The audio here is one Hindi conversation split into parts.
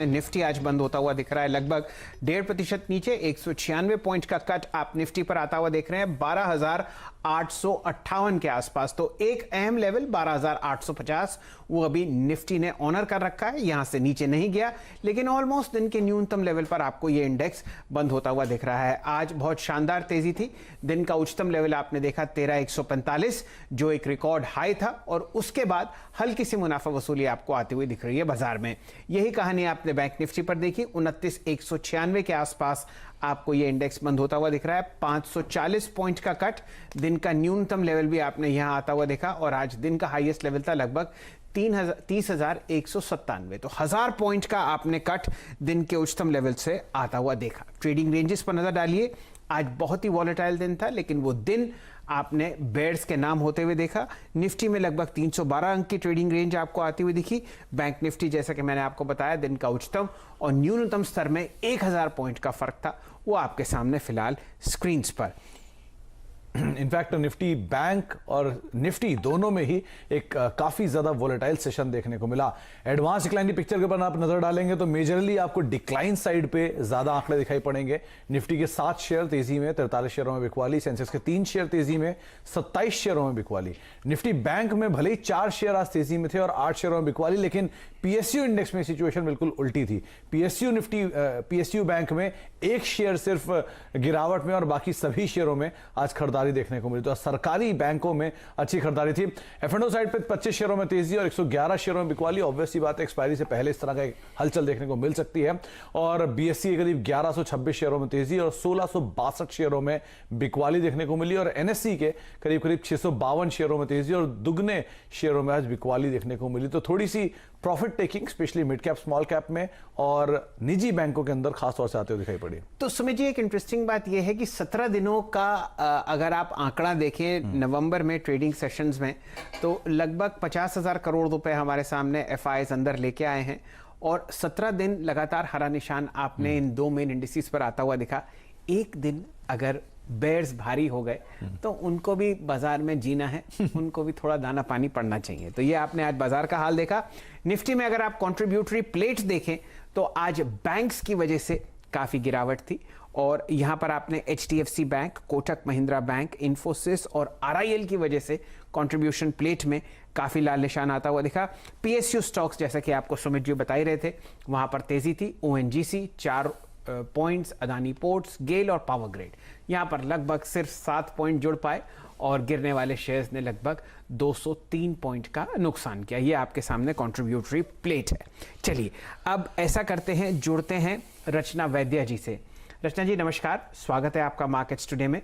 निफ्टी आज बंद होता हुआ दिख रहा है लगभग 1.5% नीचे 196 पॉइंट का कट आप निफ्टी पर आता हुआ देख रहे हैं 12,858 के आसपास। तो एक अहम लेवल 12,850 वो अभी निफ्टी ने ऑनर कर रखा है, यहां से नीचे नहीं गया, लेकिन ऑलमोस्ट दिन के न्यूनतम लेवल पर आपको ये इंडेक्स बंद होता हुआ दिख रहा है। आज बहुत शानदार तेजी थी, दिन का उच्चतम लेवल आपने देखा 13,145 जो एक रिकॉर्ड हाई था, और उसके बाद हल्की सी मुनाफा वसूली आपको आती हुई दिख रही है बाजार में। यही कहानी आपने बैंक निफ्टी पर देखी, 29,196 के आसपास आपको ये इंडेक्स बंद होता हुआ दिख रहा है। 540 पॉइंट का कट, दिन का न्यूनतम लेवल भी आपने यहां आता हुआ देखा, और आज दिन का हाईएस्ट लेवल था लगभग 30,197। तो 1000 पॉइंट का आपने कट दिन के उच्चतम लेवल से आता हुआ देखा। ट्रेडिंग रेंजेस पर नजर डालिए, आज बहुत ही वॉलेटाइल दिन था, लेकिन वो दिन आपने बेयर्स के नाम होते हुए देखा। निफ्टी में लगभग 312 अंक की ट्रेडिंग रेंज आपको आती हुई दिखी। बैंक निफ्टी जैसा कि मैंने आपको बताया, दिन का उच्चतम और न्यूनतम स्तर में 1000 पॉइंट का फर्क था, वो आपके सामने फिलहाल स्क्रीन पर। इनफैक्ट निफ्टी बैंक और निफ्टी दोनों में ही एक काफी ज्यादा वोलेटाइल सेशन देखने को मिला। एडवांस डिक्लाइन की पिक्चर के ऊपर आप नजर डालेंगे तो मेजरली आपको डिक्लाइन साइड पे ज्यादा आंकड़े दिखाई पड़ेंगे। निफ्टी के 7 शेयर तेजी में, 43 शेयरों में बिकवाली। सेंसेक्स के 3 शेयर तेजी में, 27 शेयरों में बिकवाली। निफ्टी बैंक में भले ही 4 शेयर आज तेजी में थे और 8 शेयरों में बिकवाली, लेकिन पीएसयू इंडेक्स में सिचुएशन बिल्कुल उल्टी थी। पीएसयू बैंक में 1 शेयर सिर्फ गिरावट में और बाकी सभी शेयरों में आज खरीदारी देखने को मिली। तो सरकारी बैंकों में अच्छी खरीदारी थी। एफ&ओ साइड पे 25 शेयरों में तेजी और 111 शेयरों में बिकवाली। ऑब्वियसली बात है, एक्सपायरी से पहले इस तरह का एक हलचल देखने को मिल सकती है। और बीएससी के करीब 1126 शेयरों में तेजी और 1662 शेयरों में बिकवाली देखने को मिली। और एनएससी के करीब 652 शेयरों में तेजी और दुगने शेयरों में आज बिकवाली देखने को मिली। तो थोड़ी सी profit taking specially mid cap small cap में और निजी बैंकों के अंदर खासतौर से आते हुए दिखाई पड़ी। तो सुमित जी, एक इंटरेस्टिंग बात यह है कि 17 दिनों का अगर आप आंकड़ा देखें नवंबर में ट्रेडिंग सेशंस में, तो लगभग 50,000 करोड़ रुपए हमारे सामने एफआईज अंदर लेके आए हैं, और 17 दिन लगातार हरा निशान आपने इन 2 मेन इंडिसेस पर आता हुआ दिखा। एक दिन अगर बेयर्स भारी हो गए तो उनको भी बाजार में जीना है, उनको भी थोड़ा दाना पानी पड़ना चाहिए। तो ये आपने आज बाजार का हाल देखा। निफ्टी में अगर आप कंट्रीब्यूटरी प्लेट्स देखें तो आज बैंक्स की वजह से काफी गिरावट थी, और यहां पर आपने HDFC bank, Kotak Mahindra bank, Infosys और आरआईएल की वजह से कंट्रीब्यूशन प्लेट में काफी लाल निशान आता हुआ दिखा। पीएसयू स्टॉक्स जैसा कि आपको सुमित जी बता ही रहे थे, वहां पर तेजी थी। ओएनजीसी 4 पॉइंट्स, अदानी पोर्ट्स, गेल और पावर ग्रिड यहां पर लगभग सिर्फ 7 पॉइंट जुड़ पाए, और गिरने वाले शेयर्स ने लगभग 203 पॉइंट का नुकसान किया। ये आपके सामने कंट्रीब्यूटरी प्लेट है। चलिए अब ऐसा करते हैं, जुड़ते हैं रचना वैद्य जी से। रचना जी नमस्कार, स्वागत है आपका मार्केट्स टुडे में।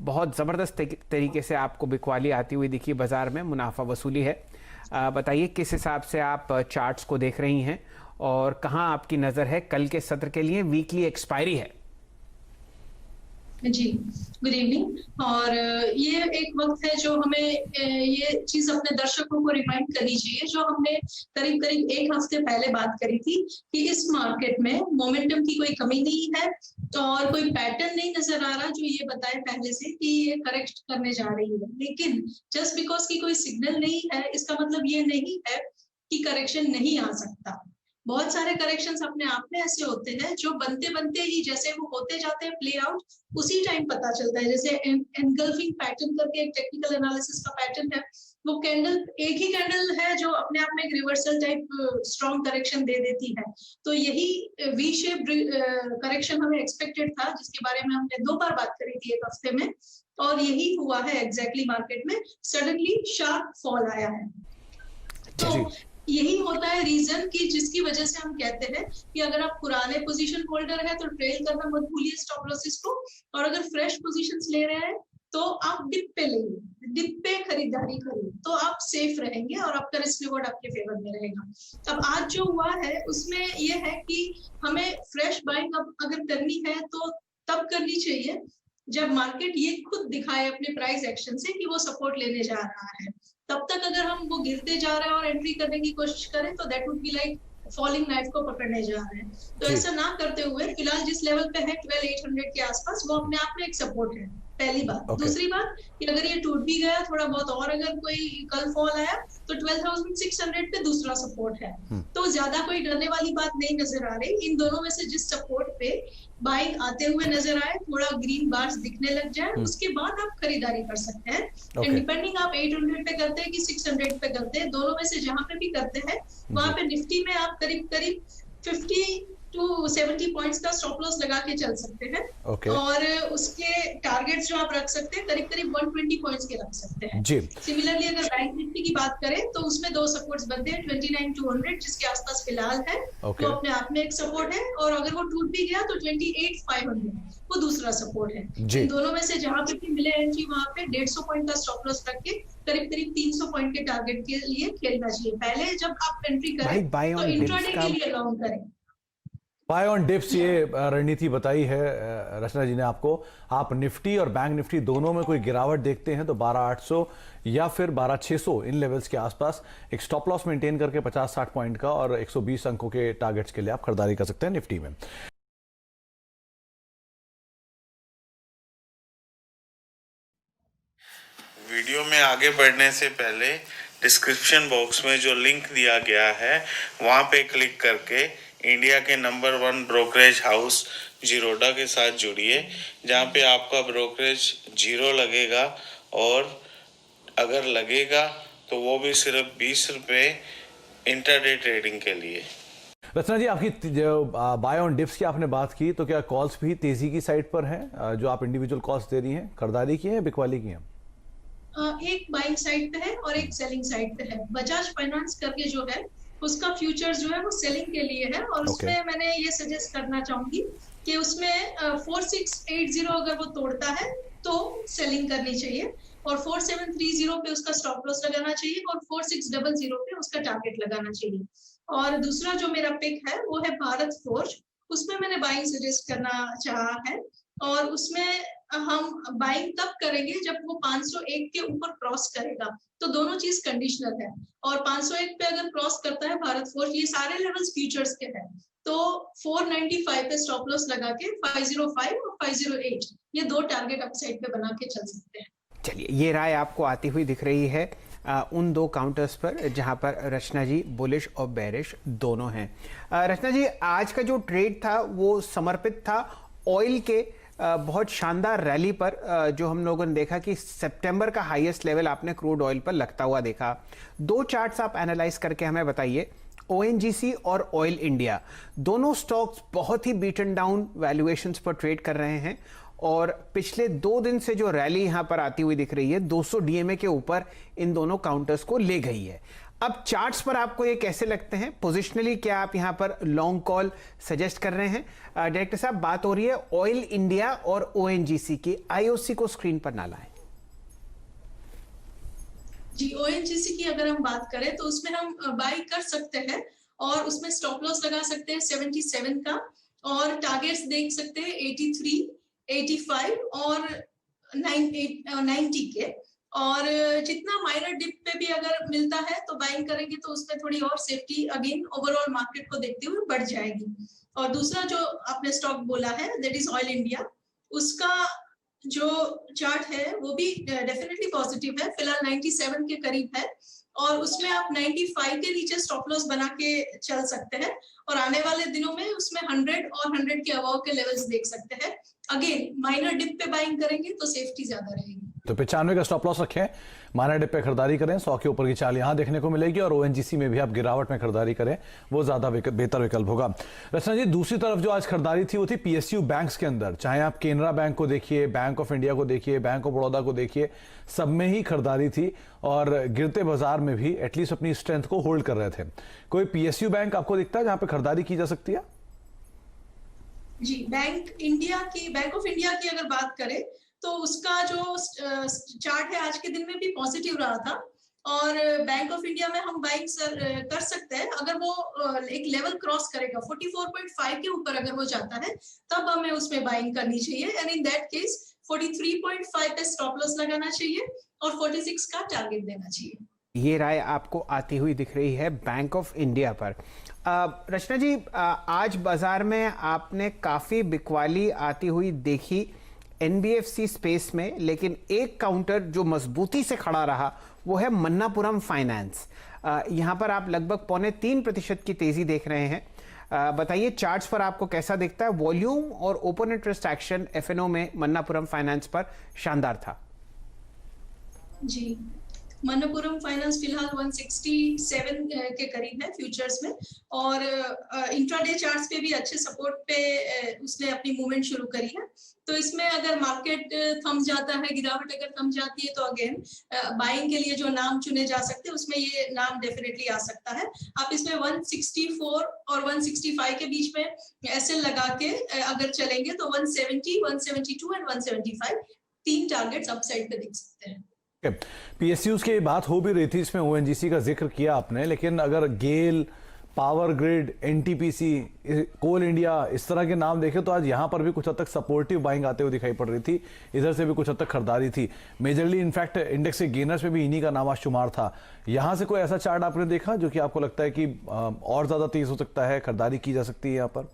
बहुत ज़बरदस्त तरीके से आपको बिकवाली आती हुई दिखी, बाजार में मुनाफा वसूली है। बताइए किस हिसाब से आप चार्ट्स को देख रही हैं, और कहां आपकी नजर है कल के सत्र के लिए? वीकली एक्सपायरी है जी, गुड इवनिंग। और ये एक वक्त है जो हमें ये चीज अपने दर्शकों को रिमाइंड करनी चाहिए, जो हमने करीब 1 हफ्ते पहले बात करी थी कि इस मार्केट में मोमेंटम की कोई कमी नहीं है और कोई पैटर्न नहीं नजर आ रहा जो ये बताए पहले से कि ये करेक्ट करने जा रही है। लेकिन जस्ट बिकॉज की कोई सिग्नल नहीं है, इसका मतलब ये नहीं है कि करेक्शन नहीं आ सकता। बहुत सारे करेक्शंस अपने आप में ऐसे होते हैं जो बनते बनते ही, जैसे वो होते जाते हैं प्ले आउट, उसी टाइम पता चलता है। जैसे एनगल्फिंग पैटर्न करके एक टेक्निकल एनालिसिस का पैटर्न है, वो कैंडल एक ही कैंडल है जो अपने आप में एक रिवर्सल टाइप स्ट्रॉन्ग करेक्शन दे देती है। तो यही वी शेप करेक्शन हमें एक्सपेक्टेड था, जिसके बारे में हमने 2 बार बात करी थी 1 हफ्ते में, और यही हुआ है एग्जैक्टली। मार्केट में सडनली शार्प फॉल आया है। तो यही होता है रीजन कि जिसकी वजह से हम कहते हैं कि अगर आप पुराने पोजीशन होल्डर है तो ट्रेल करना मत भूलिए स्टॉप लॉसेस को, और अगर फ्रेश पोजीशंस ले रहे हैं तो आप डिप पे लेंगे, डिप पे खरीदारी करिए, तो आप सेफ रहेंगे और आपका रिस्क रिवॉर्ड आपके फेवर में रहेगा। अब आज जो हुआ है उसमें यह है कि हमें फ्रेश बाइंग अब अगर करनी है तो तब करनी चाहिए जब मार्केट ये खुद दिखाए अपने प्राइस एक्शन से कि वो सपोर्ट लेने जा रहा है। तब तक अगर हम वो गिरते जा रहे हैं और एंट्री करने की कोशिश करें तो that would be like falling knife को पकड़ने जा रहे हैं। तो ऐसा ना करते हुए फिलहाल जिस लेवल पे है 12,800 के आसपास, वो अपने आप में एक सपोर्ट है। पहली बात। Okay. दूसरी बात कि अगर ये टूट भी गया थोड़ा बहुत और अगर कोई कल फॉल आया तो 12,600 पे दूसरा सपोर्ट है। तो ज्यादा कोई डरने वाली बात नहीं नजर आ रही। इन दोनों में से जिस सपोर्ट पे बाइंग आते हुए नजर आए, थोड़ा ग्रीन बार्स दिखने लग जाए, उसके बाद आप खरीदारी कर सकते हैं। एंड डिपेंडिंग आप 800 पे करते हैं कि 600 पे करते हैं, दोनों में से जहां पे भी करते हैं वहां पे निफ्टी में आप करीब करीब 50 to 70 पॉइंट्स का स्टॉप लॉस लगा के चल सकते हैं। और उसके टारगेट्स जो आप रख सकते हैं करीब करीब 120 पॉइंट्स के रख सकते हैं जी। सिमिलरली अगर बैंक निफ्टी की बात करें तो उसमें दो सपोर्ट्स बनते हैं, 29,200 जिसके आसपास फिलहाल है वो अपने आप में एक सपोर्ट है, और अगर वो टूट भी गया तो 28,500 वो दूसरा सपोर्ट है। इन दोनों में से जहां पे भी मिले एंट्री वहां पे 150 पॉइंट का स्टॉप लॉस रख के करीब करीब 300 पॉइंट के टारगेट के लिए खेलना चाहिए। पहले जब आप एंट्री करें तो इंट्राडे के लिए लॉन्ग करें। बाय ऑन डिप्स ये रणनीति बताई है रचना जी ने आपको। आप निफ्टी और बैंक निफ्टी दोनों में कोई गिरावट देखते हैं तो 12,800 या फिर 12,600 इन लेवल्स के आसपास एक स्टॉप लॉस मेंटेन करके 50-60 पॉइंट का और 120 अंकों के टारगेट्स के लिए आप खरीदारी कर सकते हैं निफ्टी में। वीडियो में आगे बढ़ने से पहले डिस्क्रिप्शन बॉक्स में जो लिंक दिया गया है वहां पे क्लिक करके इंडिया के नंबर 1 ब्रोकरेज हाउस जीरोधा के साथ जुड़िए, जहां पे आपका ब्रोकरेज 0 लगेगा, और अगर लगेगा तो वो भी सिर्फ 20 रुपये इंटरडे ट्रेडिंग के लिए। रचना जी, आपकी जो बाय ऑन डिप्स की आपने बात की, तो क्या कॉल्स भी तेजी की साइड पर हैं? जो आप इंडिविजुअल कॉल्स दे रही हैं, खरीदारी की है, बिकवाली की है? एक बाइंग साइड पे है और एक सेलिंग साइड पे है। बजाज फाइनेंस करके जो है उसका फ्यूचर्स जो है वो सेलिंग के लिए है, और उसमें मैंने ये सजेस्ट करना चाहूंगी कि उसमें 4680 अगर वो तोड़ता है तो सेलिंग करनी चाहिए, और 4730 पे उसका स्टॉप लॉस लगाना चाहिए, और 4600 पे उसका टारगेट लगाना चाहिए। और दूसरा जो मेरा पिक है वो है भारत फोर्ज। उसमें मैंने बाइंग सजेस्ट करना चाहा है, और उसमें हम बाइंग तब करेंगे जब वो 501 के ऊपर क्रॉस करेगा, तो दोनों चीज कंडीशनल है। और 501 पे अगर क्रॉस करता है भारत फोर्ज, ये सारे लेवल्स फ्यूचर्स के हैं, तो 495 पे स्टॉप लॉस लगा के 505 और 508 ये दो टारगेट अपसाइड पे बना के चल सकते हैं। चलिए, ये राय आपको आती हुई दिख रही है उन दो काउंटर्स पर जहां पर रचना जी बुलिश और बेरिश दोनों हैं। रचना जी, आज का जो ट्रेड था वो समर्पित था ऑयल के बहुत शानदार रैली पर, जो हम लोगों ने देखा कि सितंबर का हाईएस्ट लेवल आपने क्रूड ऑयल पर लगता हुआ देखा। दो चार्ट्स आप एनालाइज करके हमें बताइए। ONGC और ऑयल इंडिया दोनों स्टॉक्स बहुत ही बीटन डाउन वैल्यूएशंस पर ट्रेड कर रहे हैं, और पिछले 2 दिन से जो रैली यहां पर आती हुई दिख रही है 200 DMA के ऊपर इन दोनों काउंटर्स को ले गई है। अब चार्ट्स पर आपको ये कैसे लगते हैं? पोजिशनली क्या आप यहां पर लॉन्ग कॉल सजेस्ट कर रहे हैं? डायरेक्टर साहब, बात हो रही है ऑयल इंडिया और ONGC की। IOC को स्क्रीन पर ना लाएं। जी, ONGC की अगर हम बात करें तो उसमें हम बाई कर सकते हैं, और उसमें स्टॉप लॉस लगा सकते हैं 77 का, और टारगेट्स देख सकते हैं 83, 85 और 90 के। और जितना माइनर डिप पे भी अगर मिलता है तो बाइंग करेंगे तो उसमें थोड़ी और सेफ्टी अगेन ओवरऑल मार्केट को देखते हुए बढ़ जाएगी। और दूसरा जो आपने स्टॉक बोला है दैट इज ऑयल इंडिया, उसका जो चार्ट है वो भी डेफिनेटली पॉजिटिव है, फिलहाल 97 के करीब है, और उसमें आप 95 के नीचे स्टॉप लॉस बना के चल सकते हैं, और आने वाले दिनों में उसमें 100 और 100 के अबव के लेवल्स देख सकते हैं। अगेन माइनर डिप पे बाइंग करेंगे तो सेफ्टी ज्यादा रहेगी। तो 95 का स्टॉप लॉस रखें, माइनर डिप पे खरीदारी करें, 100 के ऊपर की चाल यहां देखने को मिलेगी, और ONGC में भी आप गिरावट में खरीदारी करें, वो ज्यादा बेहतर विकल्प होगा। रचना जी, दूसरी तरफ जो आज खरीदारी थी वो थी PSU बैंक्स के अंदर। चाहे आप केनरा बैंक को देखिए, बैंक ऑफ इंडिया को देखिए, बैंक ऑफ बड़ौदा को देखिए, सब में ही खरीदारी थी, और गिरते बाजार में भी एटलीस्ट अपनी स्ट्रेंथ को होल्ड कर रहे थे। कोई PSU बैंक आपको दिखता है जहां पे खरीदारी की जा सकती है? जी, बैंक ऑफ इंडिया की अगर बात करें तो उसका जो चार्ट है आज के दिन में भी पॉजिटिव रहा था, और बैंक ऑफ इंडिया में हम बाइंग कर सकते हैं अगर वो एक लेवल क्रॉस करेगा 44.5 के ऊपर अगर वो जाता है तब हमें उसमें बाइंग करनी चाहिए, एंड इन दैट केस 43.5 पे स्टॉप लॉस लगाना चाहिए और 46 का टारगेट देना चाहिए। ये राय आपको आती हुई दिख रही है बैंक ऑफ इंडिया पर। रचना जी, आज बाजार में आपने काफी बिकवाली आती हुई देखी एनबीएफसी स्पेस में, लेकिन एक काउंटर जो मजबूती से खड़ा रहा वो है मन्नापुरम फाइनेंस। यहां पर आप लगभग 3.25% की तेजी देख रहे हैं। बताइए चार्ट्स पर आपको कैसा दिखता है? वॉल्यूम और ओपन इंटरेस्ट एक्शन एफएनओ में मन्नापुरम फाइनेंस पर शानदार था। जी, मन्नापुरम फाइनेंस फिलहाल 167 के करीब है फ्यूचर्स में, और इंट्राडे चार्ट्स पे भी अच्छे सपोर्ट पे उसने अपनी मूवमेंट शुरू करी है। तो इसमें अगर मार्केट थम जाता है, गिरावट अगर थम जाती है, तो अगेन बाइंग के लिए जो नाम चुने जा सकते हैं उसमें ये नाम डेफिनेटली आ सकता है। आप इसमें 164 और 165 के बीच में एसएल लगा के अगर चलेंगे तो 170, 172 एंड 175 तीन टारगेट्स अपसाइड पे दिख सकते हैं। पीएसयूज की बात हो भी रही थी, इसमें ओएनजीसी का जिक्र किया आपने, लेकिन अगर गेल, पावर ग्रिड, एनटीपीसी, कोल इंडिया, इस तरह के नाम देखें तो आज यहां पर भी कुछ हद तक सपोर्टिव बाइंग आते हुए दिखाई पड़ रही थी। इधर से भी कुछ हद तक खरीदारी थी। मेजरली इनफैक्ट इंडेक्स के गेनर्स में भी इन्हीं का नाम शुमार था। यहां से कोई ऐसा चार्ट आपने देखा जो कि आपको लगता है कि और ज्यादा तेज हो सकता है, खरीदारी की जा सकती है यहाँ पर?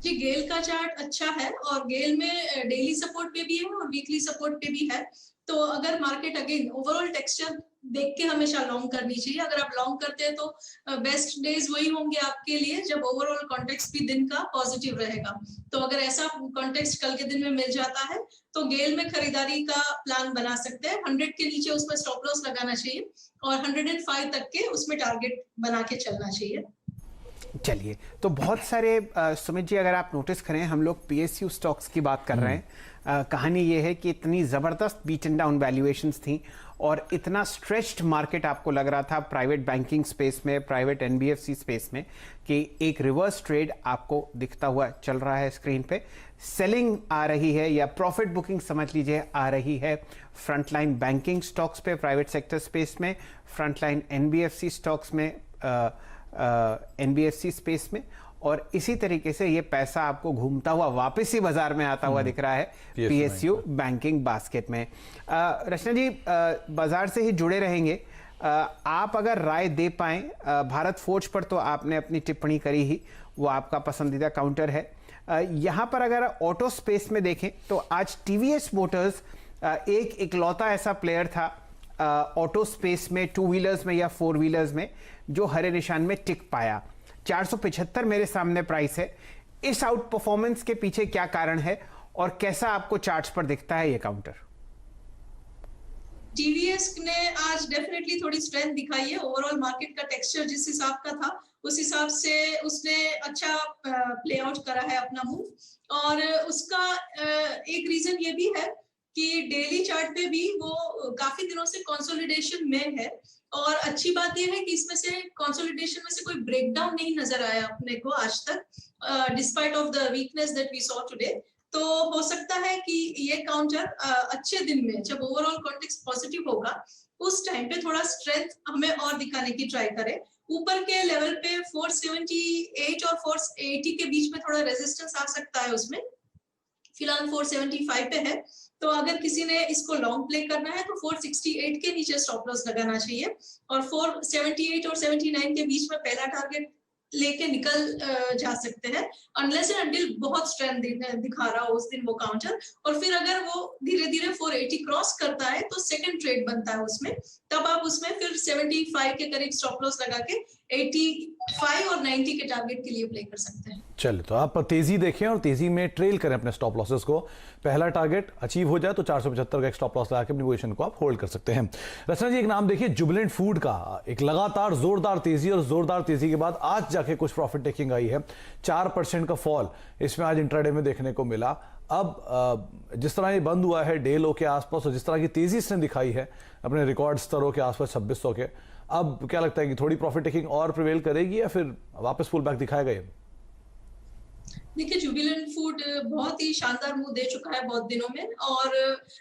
जी, गेल का चार्ट अच्छा है और गेल में डेली सपोर्ट पे भी है और वीकली सपोर्ट पे भी है। तो अगर मार्केट अगेन ओवरऑल टेक्सचर देख के हमेशा लॉन्ग करनी चाहिए। अगर आप लॉन्ग करते हैं तो बेस्ट डेज वही होंगे आपके लिए जब ओवरऑल कॉन्टेक्स्ट भी दिन का पॉजिटिव रहेगा। तो अगर ऐसा कॉन्टेक्स्ट कल के दिन में मिल जाता है तो गेल में खरीदारी का प्लान बना सकते हैं। 100 के नीचे उसमें स्टॉप लॉस लगाना चाहिए और 105 तक के उसमें टारगेट बना के चलना चाहिए। चलिए, तो बहुत सारे सुमित जी, अगर आप नोटिस करें, हम लोग पीएसयू स्टॉक्स की बात कर रहे हैं। कहानी ये है कि इतनी ज़बरदस्त बीट एंड डाउन वैल्यूएशंस थी और इतना स्ट्रेच्ड मार्केट आपको लग रहा था प्राइवेट बैंकिंग स्पेस में, प्राइवेट एनबीएफसी स्पेस में, कि एक रिवर्स ट्रेड आपको दिखता हुआ चल रहा है स्क्रीन पे। सेलिंग आ रही है या प्रॉफिट बुकिंग समझ लीजिए आ रही है फ्रंटलाइन बैंकिंग स्टॉक्स पे, प्राइवेट सेक्टर स्पेस में, फ्रंटलाइन एनबीएफसी स्टॉक्स में, एनबीएफसी स्पेस में, और इसी तरीके से ये पैसा आपको घूमता हुआ वापस ही बाजार में आता हुआ दिख रहा है पीएसयू बैंकिंग बास्केट में। रचना जी, बाजार से ही जुड़े रहेंगे। आप अगर राय दे पाएं, भारत फोर्ज पर तो आपने अपनी टिप्पणी करी ही, वो आपका पसंदीदा काउंटर है। यहाँ पर अगर ऑटो स्पेस में देखें तो आज टीवीएस मोटर्स एक इकलौता ऐसा प्लेयर था ऑटो स्पेस में, टू व्हीलर्स में या फोर व्हीलर्स में, जो हरे निशान में टिक पाया। 475 मेरे सामने प्राइस है। इस आउट परफॉर्मेंस के पीछे क्या कारण है और कैसा आपको चार्ट्स पर दिखता है ये काउंटर? टीवीएस ने आज डेफिनेटली थोड़ी स्ट्रेंथ दिखाई है। ओवरऑल मार्केट का टेक्सचर जिस हिसाब का था उस हिसाब से उसने अच्छा प्ले आउट करा है अपना मूव। और उसका एक रीजन ये भी है कि डेली चार्ट पे भी वो काफी दिनों से कंसोलिडेशन में है। और अच्छी बात यह है कि इसमें से कंसोलिडेशन में से कोई ब्रेकडाउन नहीं नजर आया अपने को आज तक, despite of the weakness that we saw today. तो हो सकता है कि ये काउंटर अच्छे दिन में जब ओवरऑल कॉन्टेक्स्ट पॉजिटिव होगा उस टाइम पे थोड़ा स्ट्रेंथ हमें और दिखाने की ट्राई करे। ऊपर के लेवल पे 478 और 480 के बीच में थोड़ा रेजिस्टेंस आ सकता है उसमें। फिलहाल 475 पे है, तो अगर किसी ने इसको लॉन्ग प्ले करना है तो 468 के नीचे स्टॉप लॉस लगाना चाहिए और 478 और 79 के बीच में पहला टारगेट लेके निकल जा सकते हैं, अनलेस एंड अनटिल बहुत स्ट्रेंथ दिखा रहा हो उस दिन वो काउंटर। और फिर अगर वो धीरे धीरे 480 क्रॉस करता है तो सेकंड ट्रेड बनता है उसमें, तब आप उसमें फिर 75 के करीब स्टॉप लॉस लगा के 85 और 90 के टारगेट के लिए प्ले कर सकते हैं। चलिए, तो आप तेजी देखें और तेजी में ट्रेल करें अपने स्टॉप लॉसेस को। पहला टारगेट अचीव हो जाए तो 475 का एक स्टॉप लॉस लगा के अपनी पोजीशन को आप होल्ड कर सकते हैं। रचना जी, एक नाम देखिए जुबिलेंट फूड का। एक लगातार जोरदार तेजी और जोरदार तेजी के बाद आज जाके कुछ प्रॉफिट टेकिंग आई है। 4% का फॉल इसमें आज इंट्राडे में देखने को मिला। अब जिस तरह ये बंद हुआ है डे लो के आसपास और जिस तरह की तेजी इसने दिखाई है अपने रिकॉर्ड स्तरों के आसपास 2600 के, अब क्या लगता है कि थोड़ी प्रॉफिट टेकिंग और प्रिवेल करेगी या फिर वापस पुल बैक दिखाएगा ये? देखिए, जुबिलेंट फूड बहुत ही शानदार मूव दे चुका है बहुत दिनों में, और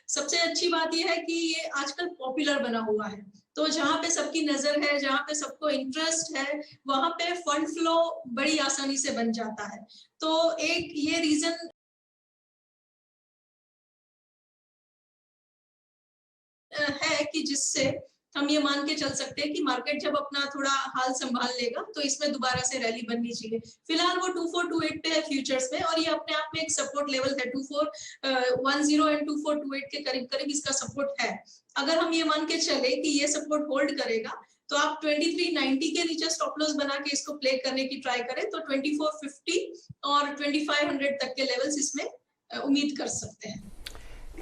सबसे अच्छी बात यह है कि ये आजकल पॉपुलर बना हुआ है। तो जहां पे सबकी नजर है, जहां पे सबको इंटरेस्ट है, वहां पे फंड फ्लो बड़ी आसानी से बन जाता है। तो एक ये रीजन है कि जिससे हम ये मान के चल सकते हैं कि मार्केट जब अपना थोड़ा हाल संभाल लेगा तो इसमें दोबारा से रैली बननी चाहिए। फिलहाल वो 2428 पे है फ्यूचर्स में, और ये अपने आप में एक सपोर्ट लेवल है। 2410 एंड 2428 के करीब करीब इसका सपोर्ट है। अगर हम ये मान के चले कि ये सपोर्ट होल्ड करेगा तो आप 2390 के नीचे स्टॉप लॉस बना के इसको प्ले करने की ट्राई करें तो 2450 और 2500 तक के लेवल्स इसमें उम्मीद कर सकते हैं।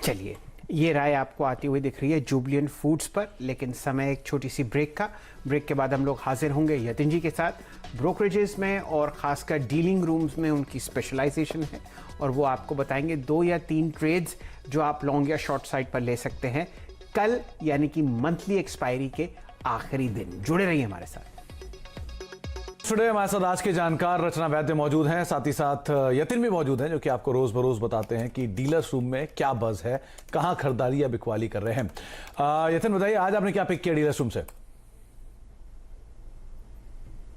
चलिए, ये राय आपको आती हुई दिख रही है जुबिलिएंट फूड्स पर, लेकिन समय एक छोटी सी ब्रेक का। ब्रेक के बाद हम लोग हाजिर होंगे यतिन जी के साथ। ब्रोकरेजेस में और खासकर डीलिंग रूम्स में उनकी स्पेशलाइजेशन है और वो आपको बताएंगे 2 या 3 ट्रेड्स जो आप लॉन्ग या शॉर्ट साइड पर ले सकते हैं कल, यानी कि मंथली एक्सपायरी के आखिरी दिन। जुड़े रहिए हमारे साथ। टुडे हमारे साथ आज के जानकार रचना वैद्य मौजूद हैं, साथ ही साथ यतिन भी मौजूद हैं जो कि आपको रोज बरोज बताते हैं कि डीलर्स रूम में क्या बज है, कहां खरीदारी या बिकवाली कर रहे हैं। यतिन बताइए, आज आपने क्या पिक किया डीलर्स रूम से?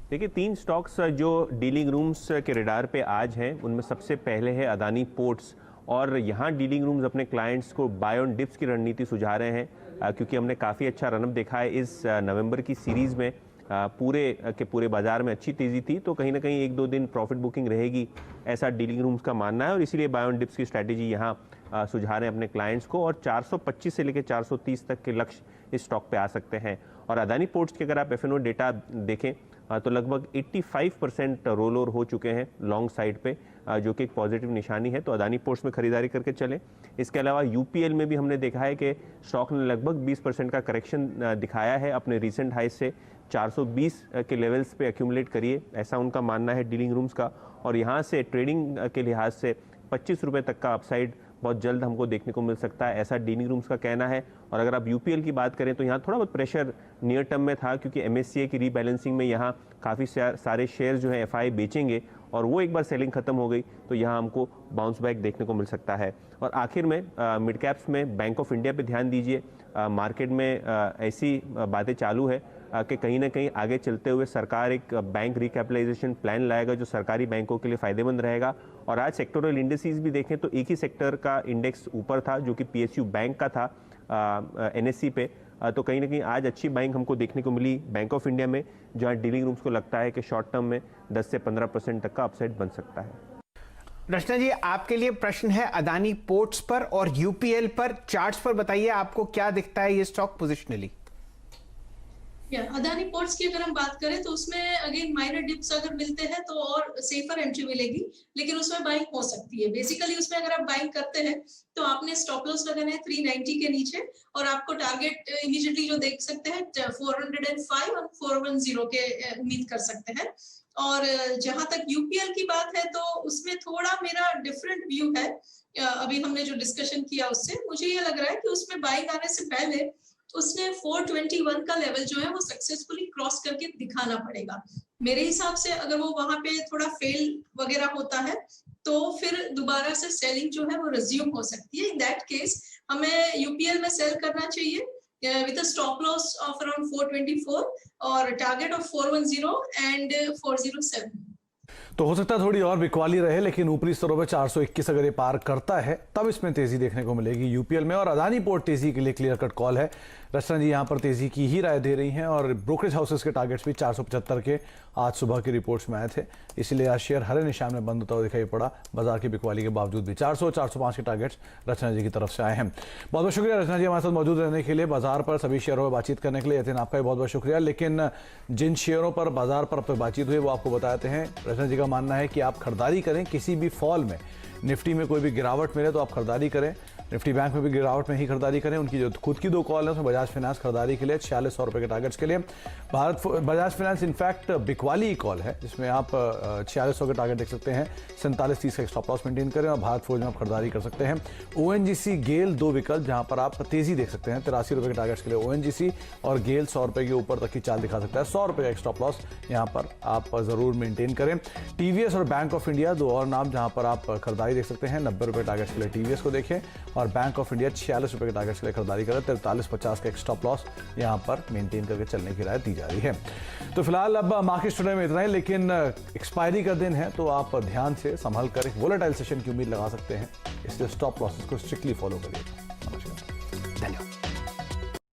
देखिए, 3 स्टॉक्स जो डीलिंग रूम्स के रडार पे आज हैं, उनमें सबसे पहले है अदानी पोर्ट्स। और यहाँ डीलिंग रूम्स अपने क्लाइंट्स को बाय ऑन डिप्स की रणनीति सुझा रहे हैं, क्योंकि हमने काफ़ी अच्छा रनअप देखा है इस नवंबर की सीरीज़ में। पूरे बाजार में अच्छी तेज़ी थी, तो कहीं ना कहीं 1-2 दिन प्रॉफिट बुकिंग रहेगी, ऐसा डीलिंग रूम्स का मानना है। और इसीलिए बाय ऑन डिप्स की स्ट्रैटेजी यहाँ सुझा रहे हैं अपने क्लाइंट्स को। और 425 से लेकर 430 तक के लक्ष्य इस स्टॉक पे आ सकते हैं। और अदानी पोर्ट्स के अगर आप F&O डेटा देखें तो लगभग 85% रोल ओवर हो चुके हैं लॉन्ग साइड पे, जो कि एक पॉजिटिव निशानी है। तो अदानी पोर्ट्स में खरीदारी करके चलें। इसके अलावा UPL में भी हमने देखा है कि स्टॉक ने लगभग 20% का करेक्शन दिखाया है अपने रिसेंट हाई से। 420 के लेवल्स पे एक्यूमुलेट करिए, ऐसा उनका मानना है डीलिंग रूम्स का। और यहाँ से ट्रेडिंग के लिहाज से 25 रुपये तक का अपसाइड बहुत जल्द हमको देखने को मिल सकता है, ऐसा डीलिंग रूम्स का कहना है। और अगर आप UPL की बात करें तो यहाँ थोड़ा बहुत प्रेशर नियर टर्म में था, क्योंकि MSCI की रीबैलेंसिंग में यहाँ काफ़ी सारे शेयर जो हैं FI बेचेंगे, और वो एक बार सेलिंग खत्म हो गई तो यहाँ हमको बाउंस बैक देखने को मिल सकता है। और आखिर में मिड कैप्स में बैंक ऑफ इंडिया पे ध्यान दीजिए। मार्केट में ऐसी बातें चालू है कि कहीं ना कहीं आगे चलते हुए सरकार एक बैंक रिकैपिटलाइजेशन प्लान लाएगा जो सरकारी बैंकों के लिए फ़ायदेमंद रहेगा। और आज सेक्टोरल इंडेक्सेस भी देखें तो एक ही सेक्टर का इंडेक्स ऊपर था, जो कि PSU बैंक का था NSE पे। तो कहीं ना कहीं आज अच्छी बाइंग हमको देखने को मिली बैंक ऑफ इंडिया में, जहाँ डीलिंग रूम्स को लगता है कि शॉर्ट टर्म में 10 से 15% तक का अपसाइड बन सकता है। रचना जी, आपके लिए प्रश्न है अदानी पोर्ट्स पर और UPL पर। चार्ट्स पर बताइए आपको क्या दिखता है ये स्टॉक पोजिशनली? अदानी पोर्ट्स की अगर हम बात करें तो उसमें अगेन माइनर डिप्स अगर मिलते हैं तो और सेफर एंट्री मिलेगी, लेकिन उसमें बाइंग हो सकती है। बेसिकली उसमें अगर आप बाइंग करते हैं तो आपने स्टॉप लॉस लगाना है 390 के नीचे, और आपको टारगेट इमीडिएटली जो देख सकते हैं 405 और 410 के उम्मीद कर सकते हैं। और जहां तक UPL की बात है तो उसमें थोड़ा मेरा डिफरेंट व्यू है। अभी हमने जो डिस्कशन किया उससे मुझे ये लग रहा है कि उसमें बाइंग आने से पहले उसने 421 का लेवल जो है वो सक्सेसफुली क्रॉस करके दिखाना पड़ेगा। मेरे हिसाब से अगर वो वहां पे थोड़ा फेल वगैरह होता है तो फिर दोबारा से सेलिंग जो है वो रिज्यूम हो सकती है। इन दैट केस हमें UPL में सेल करना चाहिए with a stop loss of around 424 और टारगेट ऑफ 410 एंड 407। तो हो सकता है थोड़ी और बिकवाली रहे, लेकिन ऊपरी स्तरों पर 421 अगर ये पार करता है तब इसमें तेजी देखने को मिलेगी UPL में। और अदानी पोर्ट तेजी के लिए क्लियर कट कॉल है। रचना जी यहाँ पर तेजी की ही राय दे रही हैं, और ब्रोकरेज हाउसेस के टारगेट्स भी 475 के आज सुबह की रिपोर्ट्स में आए थे, इसलिए आज शेयर हरे निशान में बंद होता हुआ दिखाई पड़ा बाजार की बिकवाली के बावजूद भी। 400-405 के टारगेट्स रचना जी की तरफ से आए हैं। बहुत बहुत शुक्रिया रचना जी हमारे साथ मौजूद रहने के लिए, बाजार पर सभी शेयरों पर बातचीत करने के लिए। यतिन आपका भी बहुत बहुत शुक्रिया। लेकिन जिन शेयरों पर बाजार पर अब तक बातचीत हुई वो आपको बताते हैं। रचना जी का मानना है कि आप खरीदारी करें किसी भी फॉल में, निफ्टी में कोई भी गिरावट मिले तो आप खरीदारी करें, निफ्टी बैंक में भी गिरावट में ही खरीदारी करें। उनकी जो खुद की 2 कॉल है उसमें बजाज फाइनेंस खरीदारी के लिए 4600 रुपये के टारगेट्स के लिए, बजाज फाइनेंस इनफैक्ट बिकवाली कॉल है जिसमें आप 4600 के टारगेट देख सकते हैं। 4730 का स्टॉप लॉस मेंटेन करें और भारत फोर्ज में आप खरीदारी कर सकते हैं। ONGC गेल 2 विकल्प जहां पर आप तेजी देख सकते हैं 83 रुपये के टारगेट्स के लिए ONGC, और गेल 100 रुपये के ऊपर तक की चाल दिखा सकता है। 100 रुपये का स्टॉप लॉस यहाँ पर आप जरूर मेंटेन करें। TVS और बैंक ऑफ इंडिया 2 और नाम जहां पर आप खरीदारी देख सकते हैं। 90 रुपये टारगेट्स के लिए TVS को देखें, और बैंक ऑफ इंडिया 46 रुपये के टारगेट्स के लिए खरीदारी करें। 4350 का एक स्टॉप लॉस यहाँ पर मेंटेन करके चलने की राय दी जा रही है। तो फिलहाल अब मार्केट टुडे में इतना ही, लेकिन एक्सपायरी का दिन है तो आप ध्यान से संभल कर एक वोलेटाइल सेशन की उम्मीद लगा सकते हैं, इसलिए स्टॉप लॉसेस को स्ट्रिक्टली फॉलो करिए।